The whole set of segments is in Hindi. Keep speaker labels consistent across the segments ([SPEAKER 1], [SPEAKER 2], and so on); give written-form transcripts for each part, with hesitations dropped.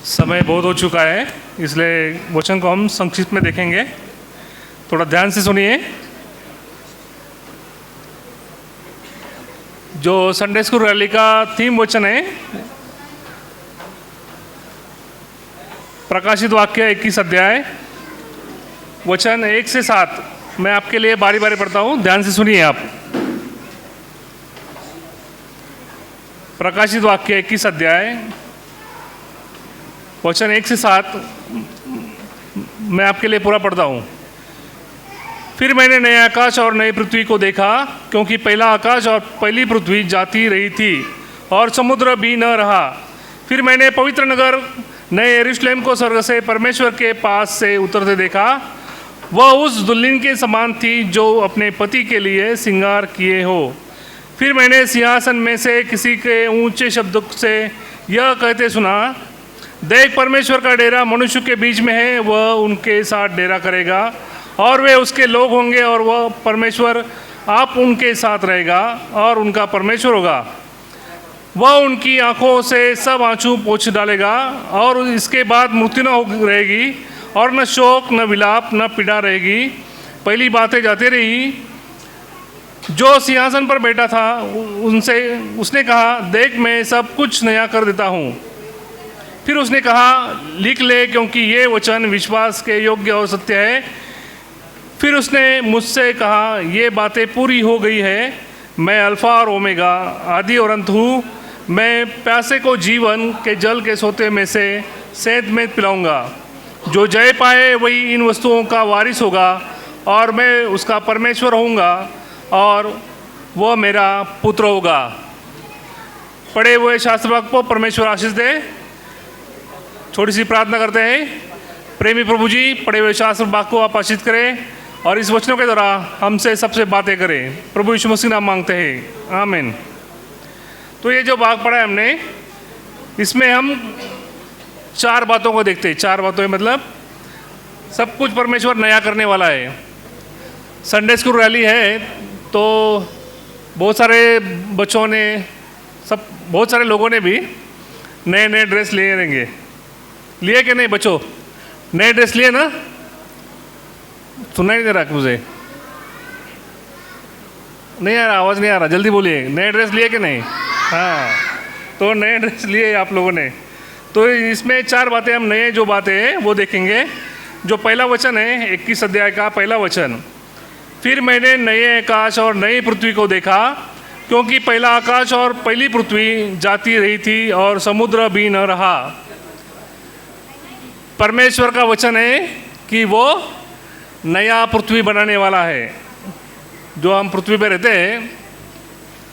[SPEAKER 1] समय बहुत हो चुका है, इसलिए वचन को हम संक्षिप्त में देखेंगे। थोड़ा ध्यान से सुनिए। जो संडे स्कूल रैली का थीम वचन है, प्रकाशित वाक्य 21 अध्याय वचन 1 से 7। मैं आपके लिए बारी बारी पढ़ता हूँ, ध्यान से सुनिए आप। प्रकाशित वाक्य 21 अध्याय वचन 1 से 7 मैं आपके लिए पूरा पढ़ता हूँ। फिर मैंने नए आकाश और नई पृथ्वी को देखा, क्योंकि पहला आकाश और पहली पृथ्वी जाती रही थी और समुद्र भी न रहा। फिर मैंने पवित्र नगर नए यरूशलेम को स्वर्ग से परमेश्वर के पास से उतरते देखा। वह उस दुल्हन के समान थी जो अपने पति के लिए श्रृंगार किए हो। फिर मैंने सिंहासन में से किसी के ऊंचे शब्द से यह कहते सुना, देख, परमेश्वर का डेरा मनुष्य के बीच में है। वह उनके साथ डेरा करेगा और वे उसके लोग होंगे, और वह परमेश्वर आप उनके साथ रहेगा और उनका परमेश्वर होगा। वह उनकी आंखों से सब आंसू पोंछ डालेगा, और इसके बाद मृत्यु न रहेगी, और न शोक, न विलाप, न पीड़ा रहेगी। पहली बातें जाती रही। जो सिंहासन पर बैठा था उनसे उसने कहा, देख, मैं सब कुछ नया कर देता हूँ। फिर उसने कहा, लिख ले, क्योंकि ये वचन विश्वास के योग्य और सत्य है। फिर उसने मुझसे कहा, ये बातें पूरी हो गई है। मैं अल्फा और ओमेगा, आदि और अंत हूँ। मैं प्यासे को जीवन के जल के सोते में से सेंध में पिलाऊंगा। जो जय पाए वही इन वस्तुओं का वारिस होगा, और मैं उसका परमेश्वर होऊंगा और वह मेरा पुत्र होगा। पढ़े हुए शास्त्र वाक्य को परमेश्वर आशीष दे। छोटी सी प्रार्थना करते हैं। प्रेमी प्रभु जी, पढ़े हुए शास्त्र वाक्य को आप आशीष करें और इस वचनों के द्वारा हमसे सबसे बातें करें। प्रभु यीशु मसीह नाम मांगते हैं, आमीन। तो ये जो भाग पढ़ा है हमने, इसमें हम 4 बातों को देखते हैं। 4 बातों मतलब सब कुछ परमेश्वर नया करने वाला है। संडे स्कूल रैली है तो बहुत सारे बच्चों ने, बहुत सारे लोगों ने भी नए नए ड्रेस लिए रहेंगे। लिए कि नहीं बच्चों? नए ड्रेस लिए ना? सुना ही नहीं रहा मुझे, नहीं आ रहा, आवाज़ नहीं आ रहा, जल्दी बोलिए। नए ड्रेस लिए कि नहीं? हाँ, तो नए ड्रेस लिए आप लोगों ने। तो इसमें 4 बातें, हम नए जो बातें हैं वो देखेंगे। जो पहला वचन है 21 अध्याय का पहला वचन, फिर मैंने नए आकाश और नई पृथ्वी को देखा, क्योंकि पहला आकाश और पहली पृथ्वी जाती रही थी और समुद्र भी न रहा। परमेश्वर का वचन है कि वो नया पृथ्वी बनाने वाला है। जो हम पृथ्वी पे रहते हैं,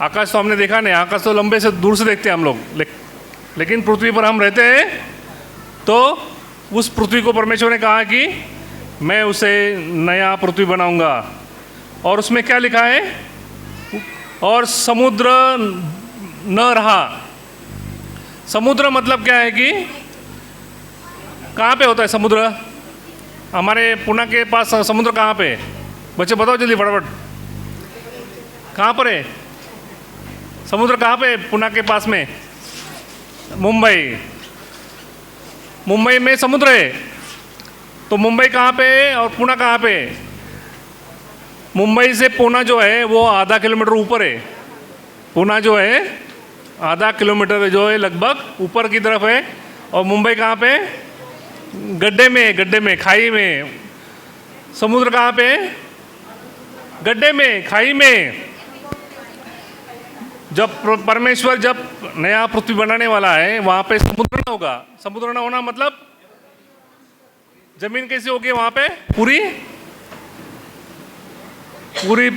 [SPEAKER 1] आकाश तो हमने देखा नहीं, आकाश तो लंबे से दूर से देखते हैं हम लोग, लेकिन पृथ्वी पर हम रहते हैं। तो उस पृथ्वी को परमेश्वर ने कहा कि मैं उसे नया पृथ्वी बनाऊंगा। और उसमें क्या लिखा है? और समुद्र न रहा। समुद्र मतलब क्या है कि कहाँ पे होता है समुद्र? हमारे पुणे के पास समुद्र कहाँ पे? बच्चे बताओ जल्दी फटाफट, कहाँ पर है समुद्र? कहाँ पे? पुणे के पास में मुंबई। मुंबई में समुद्र है। तो मुंबई कहाँ पे है और पुणे कहाँ पे है? मुंबई से पुणे जो है वो आधा किलोमीटर ऊपर है। पुणे जो है आधा किलोमीटर जो है लगभग ऊपर की तरफ है। और मुंबई कहाँ पे? गड्ढे में, खाई में। समुद्र कहाँ पे? गड्ढे में, खाई में। जब परमेश्वर जब नया पृथ्वी बनाने वाला है, वहाँ पे समुद्र ना होगा। समुद्र ना होना मतलब जमीन कैसी होगी वहाँ पे? पूरी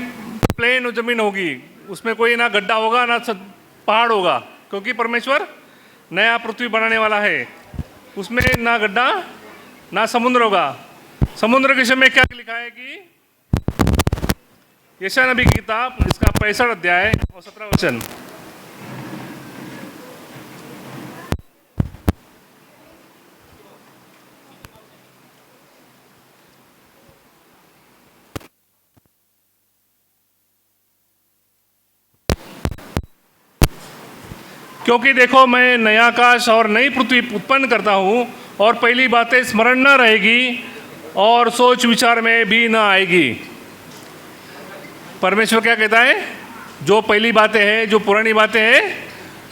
[SPEAKER 1] प्लेन जमीन होगी। उसमें कोई ना गड्ढा होगा ना पहाड़ होगा, क्योंकि परमेश्वर नया पृथ्वी बनाने वाला है। उसमें ना गड्ढा ना समुद्र होगा। समुद्र के विषय में क्या लिखा है कि यशायाह नबी की किताब, इसका 65 अध्याय और 17 वचन। क्योंकि देखो मैं नया आकाश और नई पृथ्वी उत्पन्न करता हूँ, और पहली बातें स्मरण न रहेगी और सोच विचार में भी न आएगी। परमेश्वर क्या कहता है? जो पहली बातें हैं, जो पुरानी बातें हैं,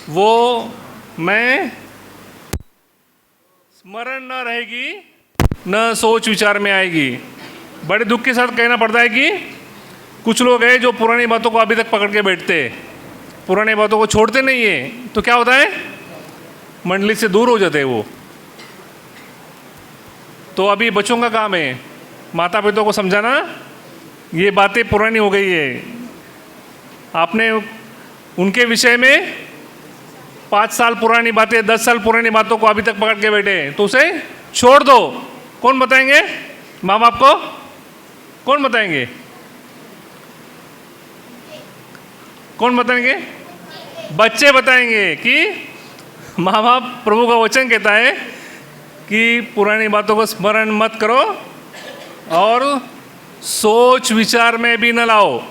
[SPEAKER 1] वो मैं स्मरण न रहेगी, न सोच विचार में आएगी। बड़े दुख के साथ कहना पड़ता है कि कुछ लोग हैं जो पुरानी बातों को अभी तक पकड़ के बैठते हैं, पुरानी बातों को छोड़ते नहीं है। तो क्या होता है? मंडली से दूर हो जाते हैं वो। तो अभी बच्चों का काम है माता पिता को समझाना, ये बातें पुरानी हो गई है। आपने उनके विषय में 5 साल पुरानी बातें, 10 साल पुरानी बातों को अभी तक पकड़ के बैठे, तो उसे छोड़ दो। कौन बताएंगे? माँ बाप को कौन बताएंगे? कौन बताएंगे? बच्चे बताएंगे कि माँ बाप, प्रभु का वचन कहता है कि पुरानी बातों को स्मरण मत करो और सोच विचार में भी न लाओ।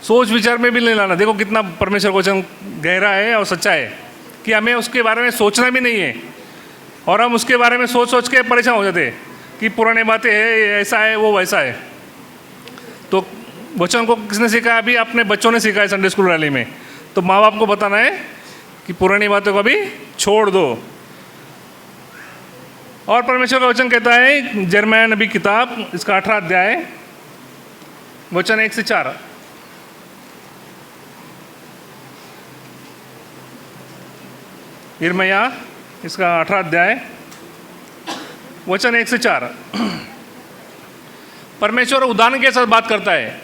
[SPEAKER 1] सोच विचार में भी नहीं लाना। देखो कितना परमेश्वर का वचन गहरा है और सच्चा है कि हमें उसके बारे में सोचना भी नहीं है, और हम उसके बारे में सोच सोच के परेशान हो जाते हैं कि पुरानी बातें हैं, ये ऐसा है, वो वैसा है। तो वचन को किसने सीखा? अभी अपने बच्चों ने सीखा है संडे स्कूल रैली में। तो माँ बाप को बताना है कि पुरानी बातों को अभी छोड़ दो। और परमेश्वर का वचन कहता है यिर्मयाह नबी किताब, इसका 18 अध्याय, वचन 1 से 4। यिर्मयाह इसका 18 अध्याय, वचन 1 से 4। परमेश्वर उदाहरण के साथ बात करता है।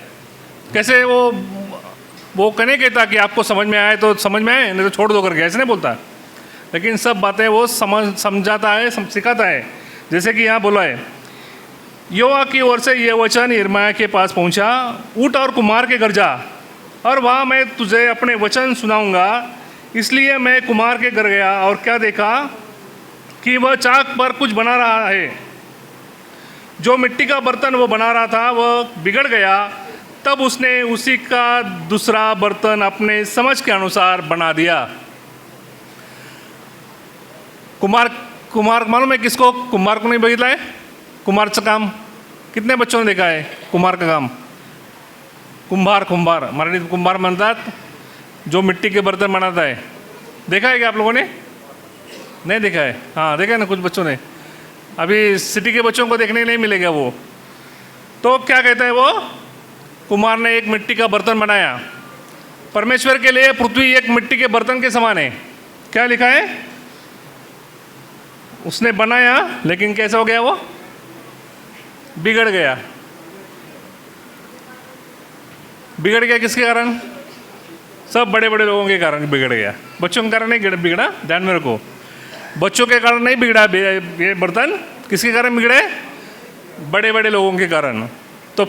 [SPEAKER 1] कैसे? वो कहने कहता कि आपको समझ में आए तो समझ में आए, नहीं तो छोड़ दो करके, ऐसे नहीं बोलता। लेकिन सब बातें वो समझाता है, सिखाता है। जैसे कि यहाँ बोला है, यहोवा की ओर से ये वचन यिर्मयाह के पास पहुँचा, उठ और कुम्हार के घर जा, और वहाँ मैं तुझे अपने वचन सुनाऊंगा। इसलिए मैं कुम्हार के घर गया और क्या देखा कि वह चाक पर कुछ बना रहा है। जो मिट्टी का बर्तन वो बना रहा था वह बिगड़ गया। तब उसने उसी का दूसरा बर्तन अपने समझ के अनुसार बना दिया। कुम्हार मालूम है किसको? कुम्हार को नहीं बघितला है? कुम्हार का काम कितने बच्चों ने देखा है? कुम्हार का काम, कुंभार मराठी कुंभार म्हणतात, जो मिट्टी के बर्तन बनाता है। देखा है क्या आप लोगों ने? नहीं देखा है? हाँ देखा है ना कुछ बच्चों ने। अभी सिटी के बच्चों को देखने नहीं मिलेगा वो। तो क्या कहता है वो? कुम्हार ने एक मिट्टी का बर्तन बनाया। परमेश्वर के लिए पृथ्वी एक मिट्टी के बर्तन के समान है। क्या लिखा है? उसने बनाया, लेकिन कैसा हो गया? वो बिगड़ गया। बिगड़ गया किसके कारण? सब बड़े बड़े लोगों के कारण बिगड़ गया। बच्चों के कारण नहीं बिगड़ा, ध्यान में रखो। बच्चों के कारण नहीं बिगड़ा ये बर्तन। किसके कारण बिगड़े? बड़े बड़े लोगों के कारण। तो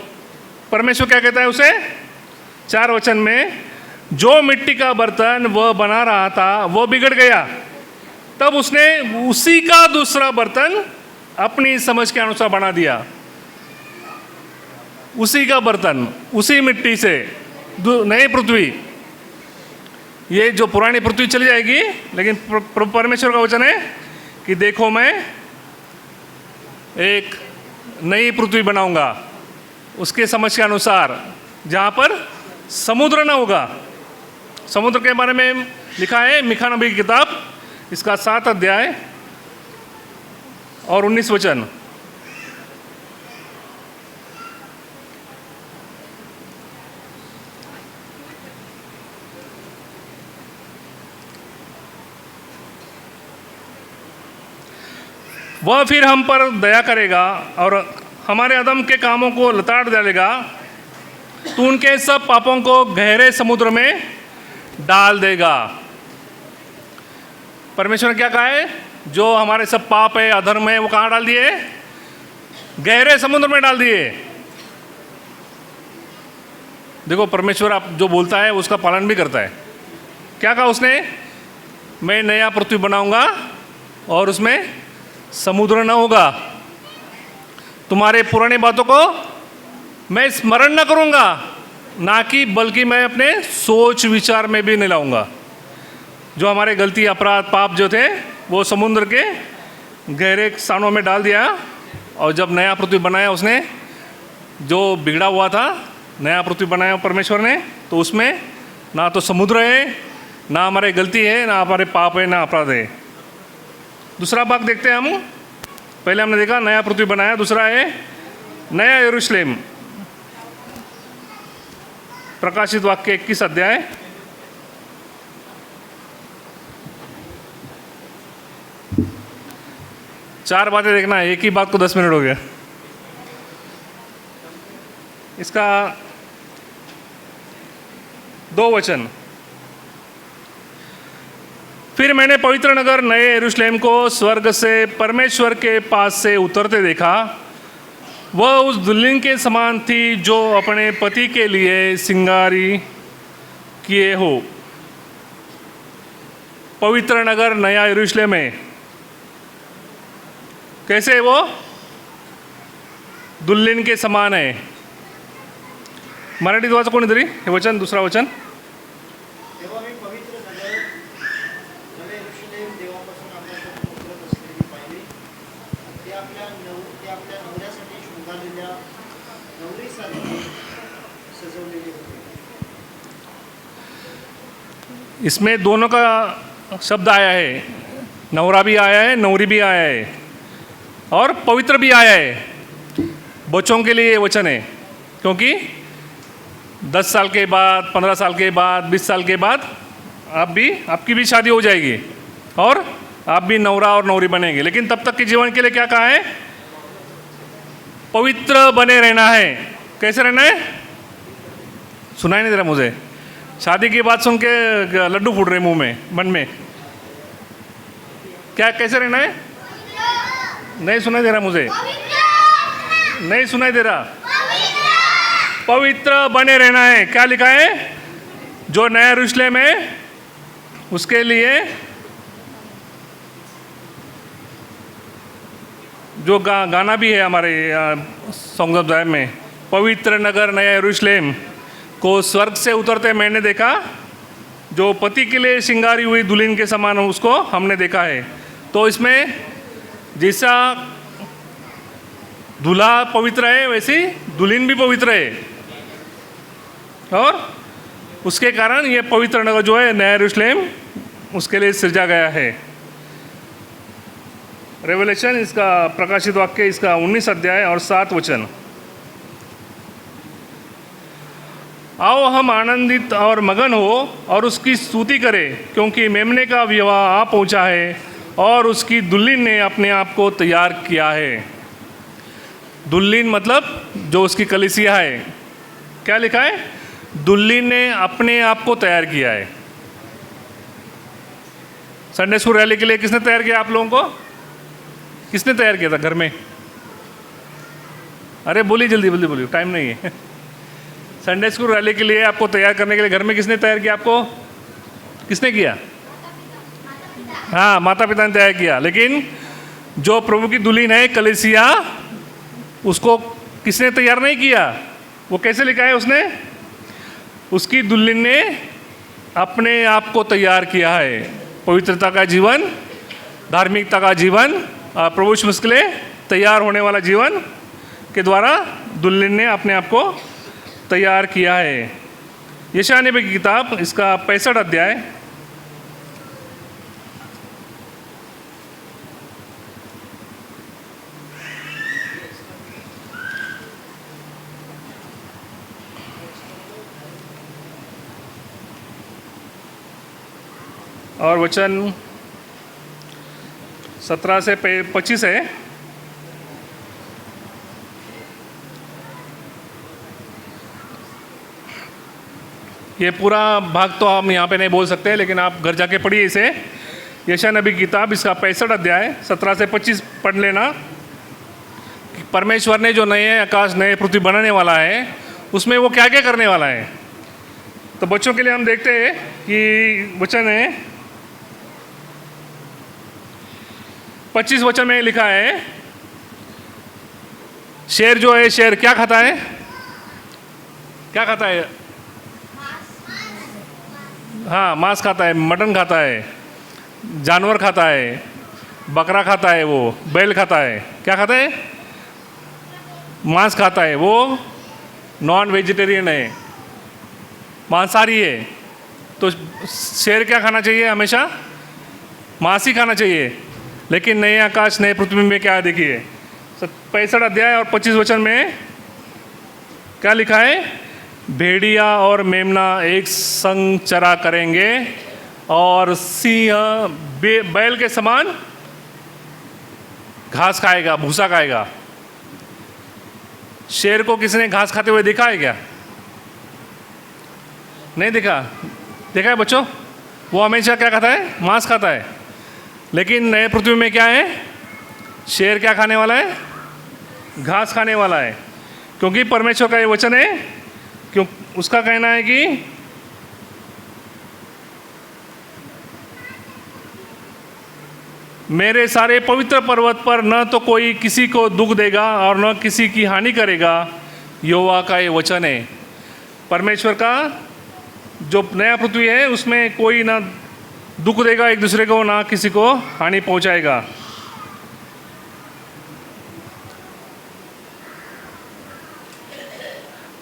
[SPEAKER 1] परमेश्वर क्या कहता है उसे? 4 वचन में, जो मिट्टी का बर्तन वह बना रहा था वो बिगड़ गया। तब उसने उसी का दूसरा बर्तन अपनी समझ के अनुसार बना दिया। उसी का बर्तन, उसी मिट्टी से नई पृथ्वी। ये जो पुरानी पृथ्वी चली जाएगी, लेकिन परमेश्वर का वचन है कि देखो मैं एक नई पृथ्वी बनाऊंगा उसके समझ के अनुसार, जहाँ पर समुद्र ना होगा। समुद्र के बारे में लिखा है मीका नबी की किताब, इसका 7 अध्याय और 19 वचन। वह फिर हम पर दया करेगा और हमारे अदम के कामों को लताड़ डालेगा। तू उनके सब पापों को गहरे समुद्र में डाल देगा। परमेश्वर ने क्या कहा है? जो हमारे सब पाप है, अधर्म है, वो कहाँ डाल दिए? गहरे समुद्र में डाल दिए। देखो परमेश्वर आप जो बोलता है उसका पालन भी करता है। क्या कहा उसने? मैं नया पृथ्वी बनाऊंगा और उसमें समुद्र न होगा। तुम्हारे पुराने बातों को मैं स्मरण न करूंगा, ना कि बल्कि मैं अपने सोच विचार में भी नहीं लाऊंगा। जो हमारे गलती अपराध पाप जो थे वो समुद्र के गहरे स्थानों में डाल दिया। और जब नया पृथ्वी बनाया उसने, जो बिगड़ा हुआ था नया पृथ्वी बनाया परमेश्वर ने, तो उसमें ना तो समुद्र है, ना हमारे गलती है, ना हमारे पाप है, ना अपराध है। दूसरा भाग देखते हैं हम। पहले हमने देखा नया पृथ्वी बनाया, दूसरा है नया यरूशलेम। प्रकाशित वाक्य 21 अध्याय। चार बातें देखना है, एक ही बात को 10 मिनट हो गया। इसका 2 वचन। फिर मैंने पवित्र नगर नए यरूशलेम को स्वर्ग से परमेश्वर के पास से उतरते देखा। वह उस दुल्हन के समान थी जो अपने पति के लिए सिंगारी किए हो। पवित्र नगर नया यरूशलेम है। कैसे वो दुल्हन के समान है? मराठीत वाचा कोणीतरी हे वचन, दुसरा वचन।
[SPEAKER 2] तेव्हा मी पवित्र नगर नवे यरूशलेम देवापासून आकाशातून उतरत असलेली पाहिली. ते आपल्या नवऱ्यासाठी शृंगारलेल्या नवरीसारखे सजवलेले होते.
[SPEAKER 1] इसमें दोनों का शब्द आया है, नवरा भी आया है, नवरी भी आया है और पवित्र भी आया है। बच्चों के लिए ये वचन है, क्योंकि 10 साल के बाद, 15 साल के बाद, 20 साल के बाद आपकी भी शादी हो जाएगी और आप भी नवरा और नवरी बनेंगे। लेकिन तब तक के जीवन के लिए क्या कहा है? पवित्र बने रहना है। कैसे रहना है? सुनाई नहीं दे रहा मुझे। शादी की बात सुन के लड्डू फूट रहे मुंह में, मन में। क्या कैसे रहना है? नहीं सुनाई दे रहा मुझे, नहीं सुनाई दे रहा। पवित्र बने रहना है। क्या लिखा है? जो नया यरूशलेम है उसके लिए जो गाना भी है हमारे सॉन्ग ऑफ द में, पवित्र नगर नया यरूशलेम को स्वर्ग से उतरते मैंने देखा। जो पति के लिए श्रृंगारी हुई दुल्हन के समान उसको हमने देखा है। तो इसमें जैसा दूल्हा पवित्र है वैसी दुल्हन भी पवित्र है, और उसके कारण ये पवित्र नगर जो है नया यरूशलेम उसके लिए सृजा गया है। रेवलेशन इसका प्रकाशित वाक्य इसका 19 अध्याय और 7 वचन। आओ हम आनंदित और मगन हो और उसकी स्तुति करें, क्योंकि मेमने का विवाह आ पहुंचा है और उसकी दुल्हन ने अपने आप को तैयार किया है। दुल्हन मतलब जो उसकी कलीसिया है। क्या लिखा है? दुल्हन ने अपने आप को तैयार किया है। संडे स्कूल रैली के लिए किसने तैयार किया आप लोगों को? किसने तैयार किया था घर में? अरे बोलिए जल्दी जल्दी बोलिए, टाइम नहीं है। संडे स्कूल रैली के लिए आपको तैयार करने के लिए घर में किसने तैयार किया आपको? किसने किया? हाँ, माता पिता ने तैयार किया। लेकिन जो प्रभु की दुल्हन है कलीसिया, उसको किसने तैयार नहीं किया? वो कैसे लिखा है उसने? उसकी दुल्हन ने अपने आप को तैयार किया है। पवित्रता का जीवन, धार्मिकता का जीवन, प्रभु यीशु मसीह के लिए तैयार होने वाला जीवन के द्वारा दुल्हन ने अपने आप को तैयार किया है। यशायाह नबी की किताब इसका 65 अध्याय। और वचन 17 से 25 है। ये पूरा भाग तो हम यहाँ पे नहीं बोल सकते, लेकिन आप घर जाके पढ़िए इसे। यशायाह नबी की किताब इसका 65 अध्याय 17 से 25 पढ़ लेना। परमेश्वर ने जो नए आकाश नए पृथ्वी बनाने वाला है उसमें वो क्या क्या करने वाला है। तो बच्चों के लिए हम देखते हैं कि वचन है 25 वचन में लिखा है, शेर जो है, शेर क्या खाता है? क्या खाता है? हाँ मांस खाता है, मटन खाता है, जानवर खाता है, बकरा खाता है, वो बैल खाता है, क्या खाता है? मांस खाता है, वो नॉन वेजिटेरियन है, मांसाहारी है। तो शेर क्या खाना चाहिए? हमेशा मांस ही खाना चाहिए। लेकिन नए आकाश नए पृथ्वी में क्या है देखिए, 65 अध्याय और 25 वचन में क्या लिखा है? भेड़िया और मेमना एक संग चरा करेंगे और सिंह बैल के समान घास खाएगा, भूसा खाएगा। शेर को किसी ने घास खाते हुए देखा है क्या? नहीं देखा। देखा है बच्चों? वो हमेशा क्या खाता है? मांस खाता है। लेकिन नए पृथ्वी में क्या है? शेर क्या खाने वाला है? घास खाने वाला है। क्योंकि परमेश्वर का ये वचन है, क्यों उसका कहना है कि मेरे सारे पवित्र पर्वत पर न तो कोई किसी को दुख देगा और न किसी की हानि करेगा। यहोवा का ये वचन है। परमेश्वर का जो नया पृथ्वी है उसमें कोई ना दुख देगा एक दूसरे को, ना किसी को हानि पहुंचाएगा।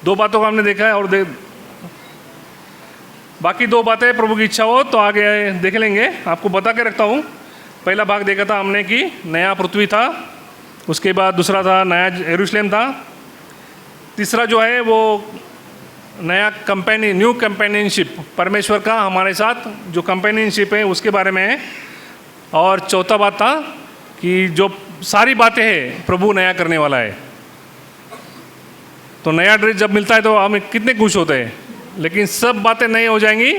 [SPEAKER 1] दो बातों को हमने देखा है और बाकी दो बातें प्रभु की इच्छा हो तो आगे देख लेंगे। आपको बता के रखता हूँ। पहला भाग देखा था हमने कि नया पृथ्वी था, उसके बाद दूसरा था नया यरूशलेम था, तीसरा जो है वो नया न्यू कंपेनियनशिप, परमेश्वर का हमारे साथ जो कंपेनियनशिप है उसके बारे में है। और चौथा बात था कि जो सारी बातें हैं प्रभु नया करने वाला है। तो नया ड्रेस जब मिलता है तो हम कितने खुश होते हैं, लेकिन सब बातें नई हो जाएंगी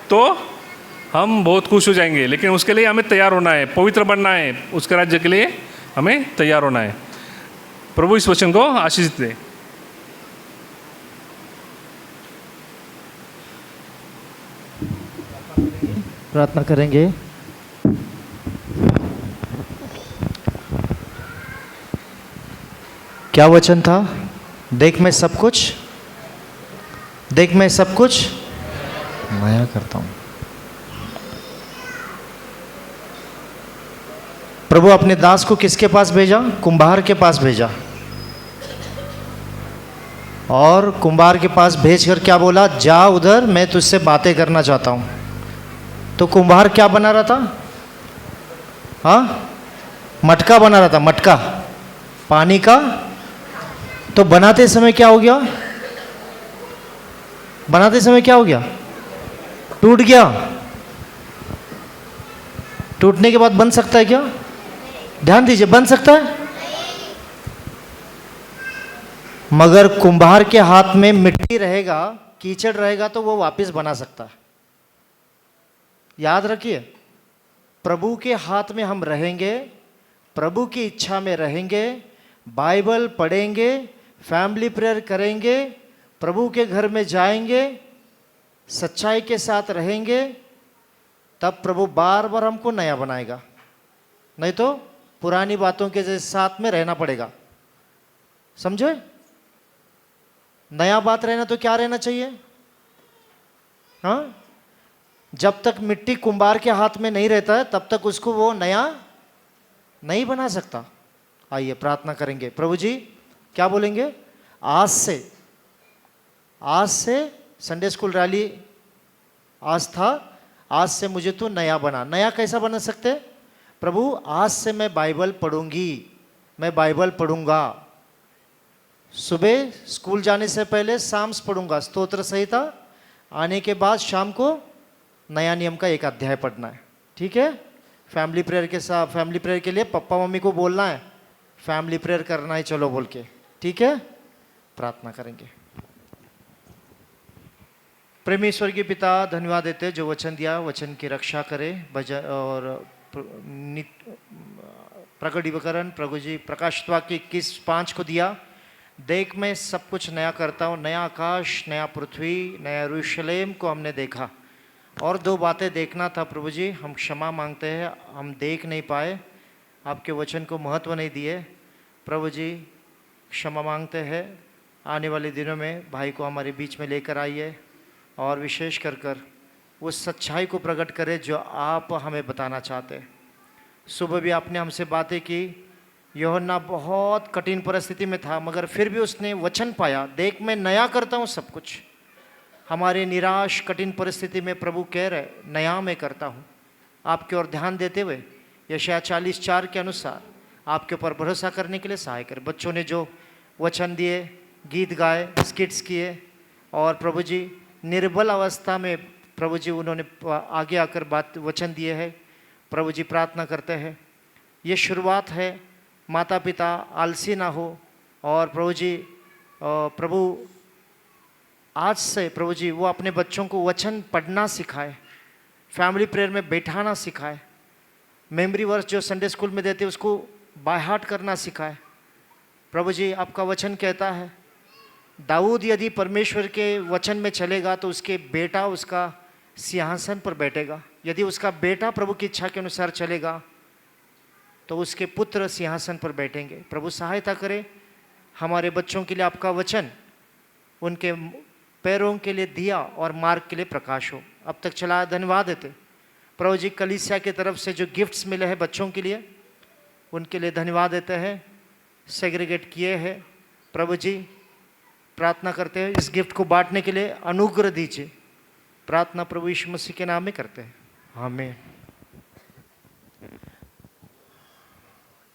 [SPEAKER 1] तो हम बहुत खुश हो जाएंगे। लेकिन उसके लिए हमें तैयार होना है, पवित्र बनना है, उसके राज्य के लिए हमें तैयार होना है। प्रभु इस वचन को आशीष दे।
[SPEAKER 2] प्रार्थना करेंगे। क्या वचन था? देख मैं सब कुछ नया करता हूं। प्रभु अपने दास को किसके पास भेजा? कुंभार के पास भेजा। और कुंभार के पास भेजकर क्या बोला? जा उधर, मैं तुझसे बातें करना चाहता हूं। तो कुंभार क्या बना रहा था? हाँ, मटका बना रहा था, मटका पानी का। तो बनाते समय क्या हो गया? टूट गया। टूटने के बाद बन सकता है क्या? ध्यान दीजिए, बन सकता है? मगर कुंभार के हाथ में मिट्टी रहेगा, कीचड़ रहेगा तो वो वापस बना सकता है। याद रखिए, प्रभु के हाथ में हम रहेंगे, प्रभु की इच्छा में रहेंगे, बाइबल पढ़ेंगे, फैमिली प्रेयर करेंगे, प्रभु के घर में जाएंगे, सच्चाई के साथ रहेंगे, तब प्रभु बार बार हमको नया बनाएगा। नहीं तो पुरानी बातों के साथ में रहना पड़ेगा। समझे? नया बात रहना तो क्या रहना चाहिए? हाँ, जब तक मिट्टी कुंभार के हाथ में नहीं रहता है तब तक उसको वो नया नहीं बना सकता। आइए प्रार्थना करेंगे। प्रभु जी क्या बोलेंगे? आज से संडे स्कूल रैली आज था, आज से मुझे तू नया बना। नया कैसा बना सकते? प्रभु आज से मैं बाइबल पढ़ूंगी, मैं बाइबल पढ़ूंगा। सुबह स्कूल जाने से पहले साम्स पढ़ूंगा, स्तोत्र संहिता। आने के बाद शाम को नया नियम का एक अध्याय पढ़ना है। ठीक है? फैमिली प्रेयर के साथ, फैमिली प्रेयर के लिए पापा मम्मी को बोलना है, फैमिली प्रेयर करना है, चलो बोल के। ठीक है? प्रार्थना करेंगे। प्रेमी स्वर्गीय पिता, धन्यवाद देते जो वचन दिया, वचन की रक्षा करे और प्रकटीकरण प्रभु जी प्रकाशित वाक्य 21:5 को दिया। देख मैं सब कुछ नया करता हूँ। नया आकाश, नया पृथ्वी, नया यरूशलेम को हमने देखा। और दो बातें देखना था प्रभु जी, हम क्षमा मांगते हैं, हम देख नहीं पाए, आपके वचन को महत्व नहीं दिए। प्रभु जी क्षमा मांगते हैं। आने वाले दिनों में भाई को हमारे बीच में लेकर आइए और विशेष कर वो सच्चाई को प्रकट करे जो आप हमें बताना चाहते हैं। सुबह भी आपने हमसे बातें की, यूहन्ना बहुत कठिन परिस्थिति में था मगर फिर भी उसने वचन पाया, देख मैं नया करता हूँ सब कुछ। हमारे निराश कठिन परिस्थिति में प्रभु कह रहे नया मैं करता हूँ। आपकी ओर ध्यान देते हुए यशायाह 40:4 के अनुसार आपके ऊपर भरोसा करने के लिए सहाय करें। बच्चों ने जो वचन दिए, गीत गाए, स्किट्स किए और प्रभु जी निर्बल अवस्था में प्रभु जी उन्होंने आगे आकर बात वचन दिए हैं। प्रभु जी प्रार्थना करते हैं ये शुरुआत है, माता पिता आलसी ना हो और प्रभु जी प्रभु आज से प्रभु जी वो अपने बच्चों को वचन पढ़ना सिखाए, फैमिली प्रेयर में बैठाना सिखाए, मेमोरी वर्स जो संडे स्कूल में देते उसको बाय हार्ट करना सिखाए। प्रभु जी आपका वचन कहता है दाऊद यदि परमेश्वर के वचन में चलेगा तो उसके बेटा उसका सिंहासन पर बैठेगा, यदि उसका बेटा प्रभु की इच्छा के अनुसार चलेगा तो उसके पुत्र सिंहासन पर बैठेंगे। प्रभु सहायता करे हमारे बच्चों के लिए आपका वचन उनके पैरों के लिए दिया और मार्ग के लिए प्रकाश हो। अब तक चला धन्यवाद देते प्रभु जी, कलीसिया की तरफ से जो गिफ्ट्स मिले हैं बच्चों के लिए उनके लिए धन्यवाद देते हैं, सेग्रीगेट किए हैं। प्रभु जी प्रार्थना करते हैं इस गिफ्ट को बांटने के लिए अनुग्रह दीजिए। प्रार्थना प्रभु यीशु मसीह के नाम में करते हैं, आमीन।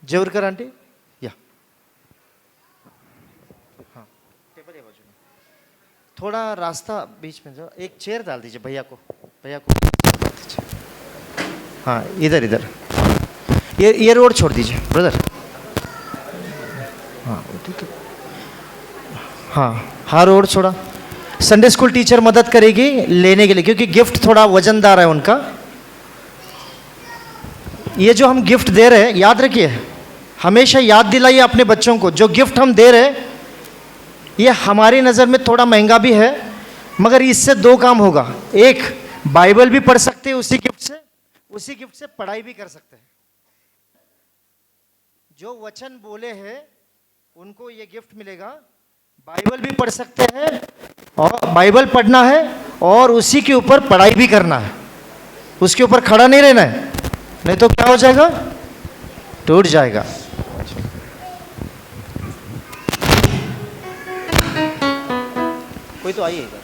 [SPEAKER 2] जेवरकर आंटी या हाँ टेबल है बाजू में, थोड़ा रास्ता बीच में जो एक चेयर डाल दीजिए भैया को हाँ इधर इधर ये रोड छोड़ दीजिए ब्रदर। हाँ ठीक है, हाँ रोड छोड़ा। संडे स्कूल टीचर मदद करेगी लेने के लिए क्योंकि गिफ्ट थोड़ा वजनदार है उनका। ये जो हम गिफ्ट दे रहे हैं याद रखिए, हमेशा याद दिलाइए अपने बच्चों को जो गिफ्ट हम दे रहे हैं ये हमारी नज़र में थोड़ा महंगा भी है मगर इससे दो काम होगा। एक, बाइबल भी पढ़ सकते हैं उसी गिफ्ट से पढ़ाई भी कर सकते हैं। जो वचन बोले हैं उनको ये गिफ्ट मिलेगा, बाइबल भी पढ़ सकते हैं और बाइबल पढ़ना है और उसी के ऊपर पढ़ाई भी करना है, उसके ऊपर खड़ा नहीं रहना है, नहीं तो क्या हो जाएगा, टूट जाएगा। कोई तो आइए इधर।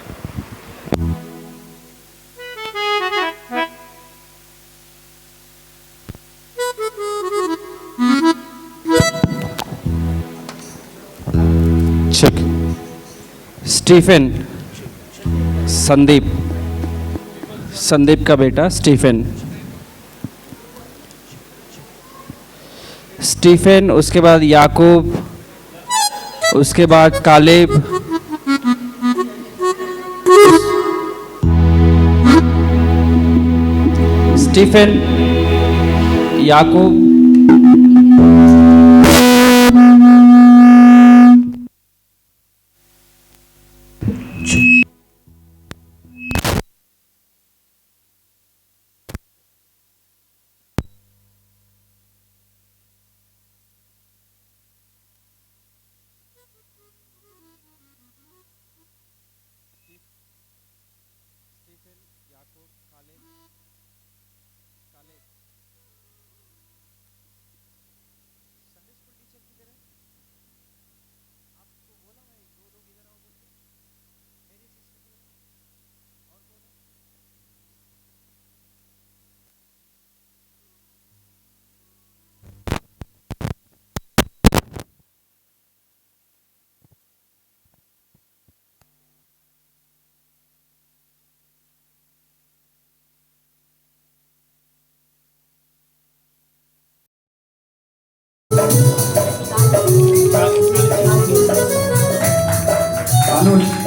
[SPEAKER 3] चेक। स्टीफन, संदीप का बेटा स्टीफन, उसके बाद याकूब, उसके बाद कालेब, स्टीफन, याकूब,
[SPEAKER 4] अनुज